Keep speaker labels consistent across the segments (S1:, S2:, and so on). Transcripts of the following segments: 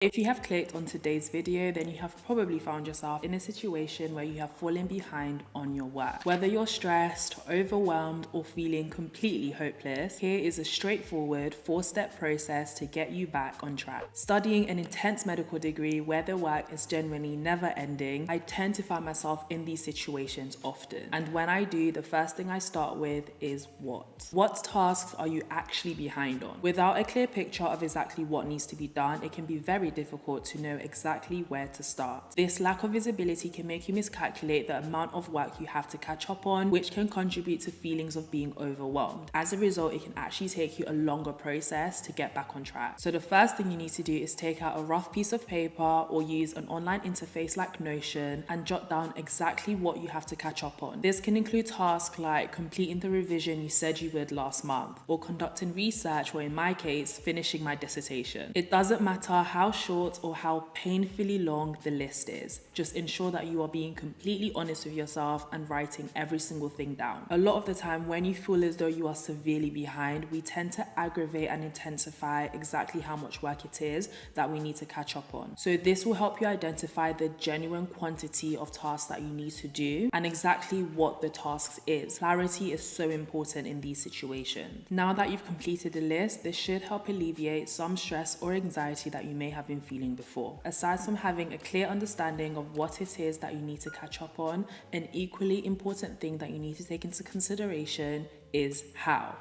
S1: If you have clicked on today's video, then you have probably found yourself in a situation where you have fallen behind on your work. Whether you're stressed, overwhelmed, or feeling completely hopeless, here is a straightforward 4-step process to get you back on track. Studying an intense medical degree where the work is genuinely never ending, I tend to find myself in these situations often. And when I do, the first thing I start with is what? What tasks are you actually behind on? Without a clear picture of exactly what needs to be done, it can be very difficult to know exactly where to start. This lack of visibility can make you miscalculate the amount of work you have to catch up on, which can contribute to feelings of being overwhelmed. As a result, it can actually take you a longer process to get back on track. So the first thing you need to do is take out a rough piece of paper or use an online interface like Notion and jot down exactly what you have to catch up on. This can include tasks like completing the revision you said you would last month, or conducting research, or in my case, finishing my dissertation. It doesn't matter how short or how painfully long the list is. Just ensure that you are being completely honest with yourself and writing every single thing down. A lot of the time, when you feel as though you are severely behind, we tend to aggravate and intensify exactly how much work it is that we need to catch up on. So this will help you identify the genuine quantity of tasks that you need to do and exactly what the tasks is. Clarity is so important in these situations. Now that you've completed the list, this should help alleviate some stress or anxiety that you may have been feeling before. Aside from having a clear understanding of what it is that you need to catch up on, an equally important thing that you need to take into consideration is how.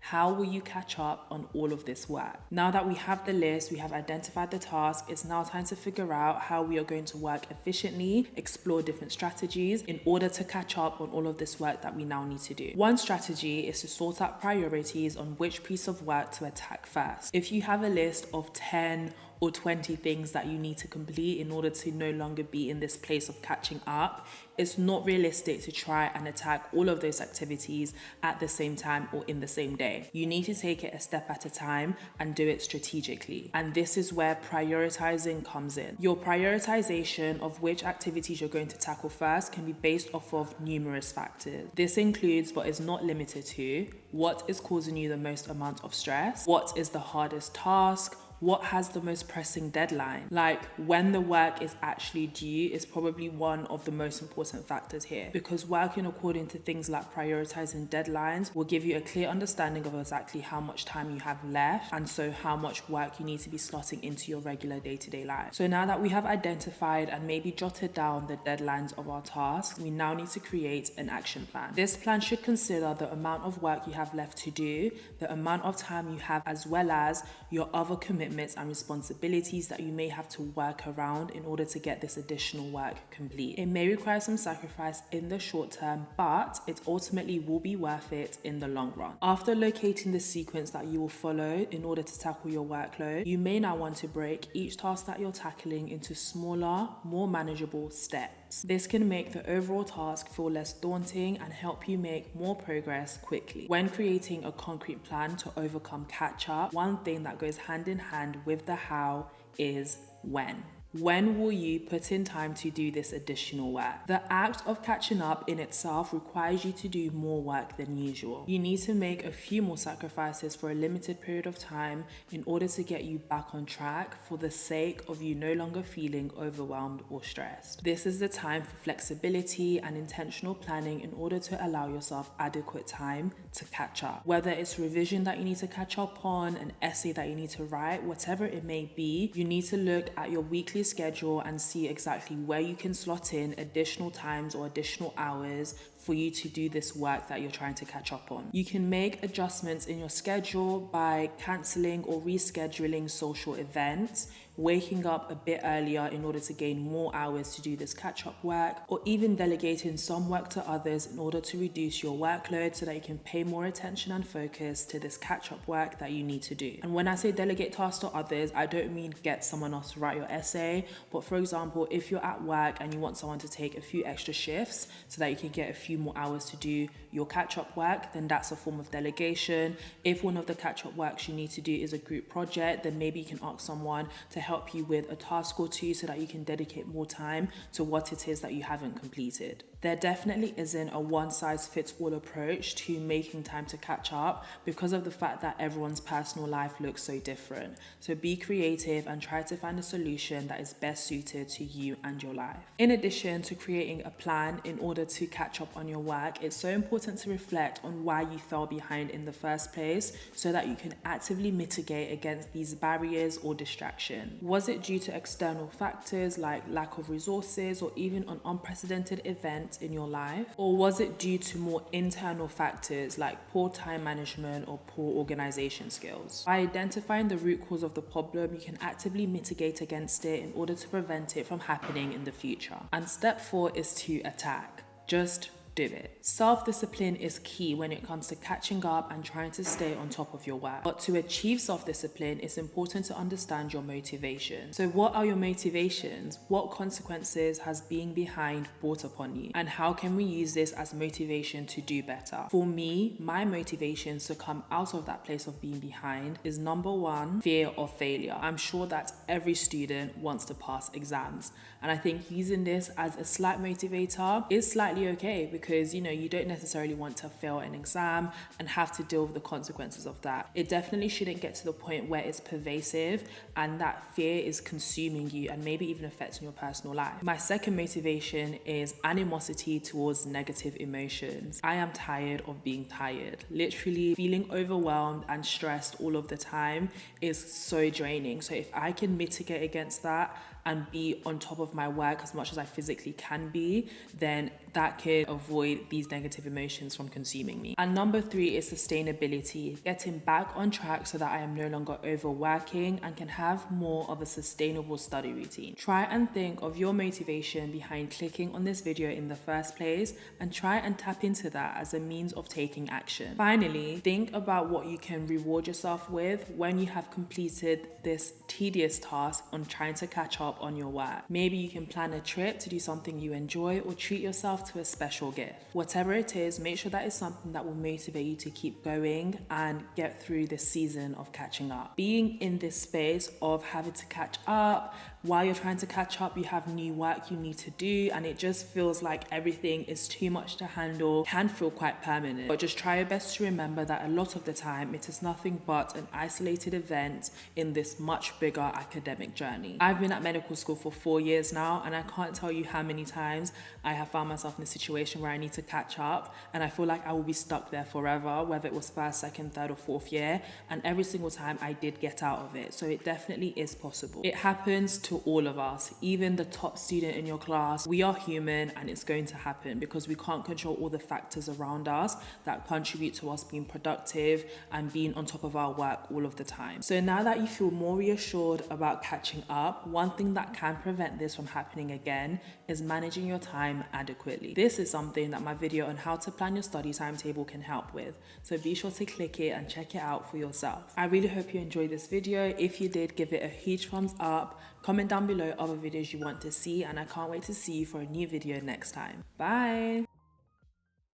S1: How will you catch up on all of this work? Now that we have the list, we have identified the task, it's now time to figure out how we are going to work efficiently, explore different strategies in order to catch up on all of this work that we now need to do. One strategy is to sort out priorities on which piece of work to attack first. If you have a list of 10 or 20 things that you need to complete in order to no longer be in this place of catching up, it's not realistic to try and attack all of those activities at the same time or in the same day. You need to take it a step at a time and do it strategically. And this is where prioritizing comes in. Your prioritization of which activities you're going to tackle first can be based off of numerous factors. This includes, but is not limited to, what is causing you the most amount of stress, what is the hardest task, what has the most pressing deadline. Like when the work is actually due is probably one of the most important factors here, because working according to things like prioritizing deadlines will give you a clear understanding of exactly how much time you have left, and so how much work you need to be slotting into your regular day-to-day life. So now that we have identified and maybe jotted down the deadlines of our tasks, we now need to create an action plan. This plan should consider the amount of work you have left to do, the amount of time you have, as well as your other commitments and responsibilities that you may have to work around in order to get this additional work complete. It may require some sacrifice in the short term, but it ultimately will be worth it in the long run. After locating the sequence that you will follow in order to tackle your workload, you may now want to break each task that you're tackling into smaller, more manageable steps. This can make the overall task feel less daunting and help you make more progress quickly. When creating a concrete plan to overcome catch-up, one thing that goes hand in hand with the how is when. When will you put in time to do this additional work? The act of catching up in itself requires you to do more work than usual. You need to make a few more sacrifices for a limited period of time in order to get you back on track for the sake of you no longer feeling overwhelmed or stressed. This is the time for flexibility and intentional planning in order to allow yourself adequate time to catch up. Whether it's revision that you need to catch up on, an essay that you need to write, whatever it may be, you need to look at your weekly schedule and see exactly where you can slot in additional times or additional hours for you to do this work that you're trying to catch up on. You can make adjustments in your schedule by cancelling or rescheduling social events, waking up a bit earlier in order to gain more hours to do this catch-up work, or even delegating some work to others in order to reduce your workload so that you can pay more attention and focus to this catch-up work that you need to do. And when I say delegate tasks to others, I don't mean get someone else to write your essay, but for example, if you're at work and you want someone to take a few extra shifts so that you can get a few more hours to do your catch-up work, then that's a form of delegation. If one of the catch-up works you need to do is a group project, then maybe you can ask someone to help you with a task or two so that you can dedicate more time to what it is that you haven't completed. There definitely isn't a one-size-fits-all approach to making time to catch up because of the fact that everyone's personal life looks so different. So be creative and try to find a solution that is best suited to you and your life. In addition to creating a plan in order to catch up on your work, it's so important to reflect on why you fell behind in the first place so that you can actively mitigate against these barriers or distraction. Was it due to external factors like lack of resources or even an unprecedented event in your life? Or was it due to more internal factors like poor time management or poor organization skills? By identifying the root cause of the problem, you can actively mitigate against it in order to prevent it from happening in the future. And step 4 is to attack. Just do it. Self-discipline is key when it comes to catching up and trying to stay on top of your work. But to achieve self-discipline, it's important to understand your motivation. So what are your motivations? What consequences has being behind brought upon you? And how can we use this as motivation to do better? For me, my motivations to come out of that place of being behind is number 1, fear of failure. I'm sure that every student wants to pass exams. And I think using this as a slight motivator is slightly okay because, you don't necessarily want to fail an exam and have to deal with the consequences of that. It definitely shouldn't get to the point where it's pervasive and that fear is consuming you and maybe even affecting your personal life. My second motivation is animosity towards negative emotions. I am tired of being tired. Literally feeling overwhelmed and stressed all of the time is so draining. So if I can mitigate against that and be on top of my work as much as I physically can be, then that could avoid these negative emotions from consuming me. And number 3 is sustainability, getting back on track so that I am no longer overworking and can have more of a sustainable study routine. Try and think of your motivation behind clicking on this video in the first place and try and tap into that as a means of taking action. Finally, think about what you can reward yourself with when you have completed this tedious task on trying to catch up on your work. Maybe you can plan a trip to do something you enjoy or treat yourself to a special gift. Whatever it is, make sure that is something that will motivate you to keep going and get through this season of catching up. Being in this space of having to catch up, while you're trying to catch up, you have new work you need to do and it just feels like everything is too much to handle, can feel quite permanent. But just try your best to remember that a lot of the time it is nothing but an isolated event in this much bigger academic journey. I've been at medical school for 4 years now and I can't tell you how many times I have found myself in a situation where I need to catch up and I feel like I will be stuck there forever, whether it was first, second, third or fourth year, and every single time I did get out of it. So it definitely is possible. It happens to all of us, even the top student in your class. We are human and it's going to happen because we can't control all the factors around us that contribute to us being productive and being on top of our work all of the time. So now that you feel more reassured about catching up, one thing that can prevent this from happening again is managing your time adequately. This is something that my video on how to plan your study timetable can help with. So be sure to click it and check it out for yourself. I really hope you enjoyed this video. If you did, give it a huge thumbs up. Comment down below other videos you want to see and I can't wait to see you for a new video next time. Bye!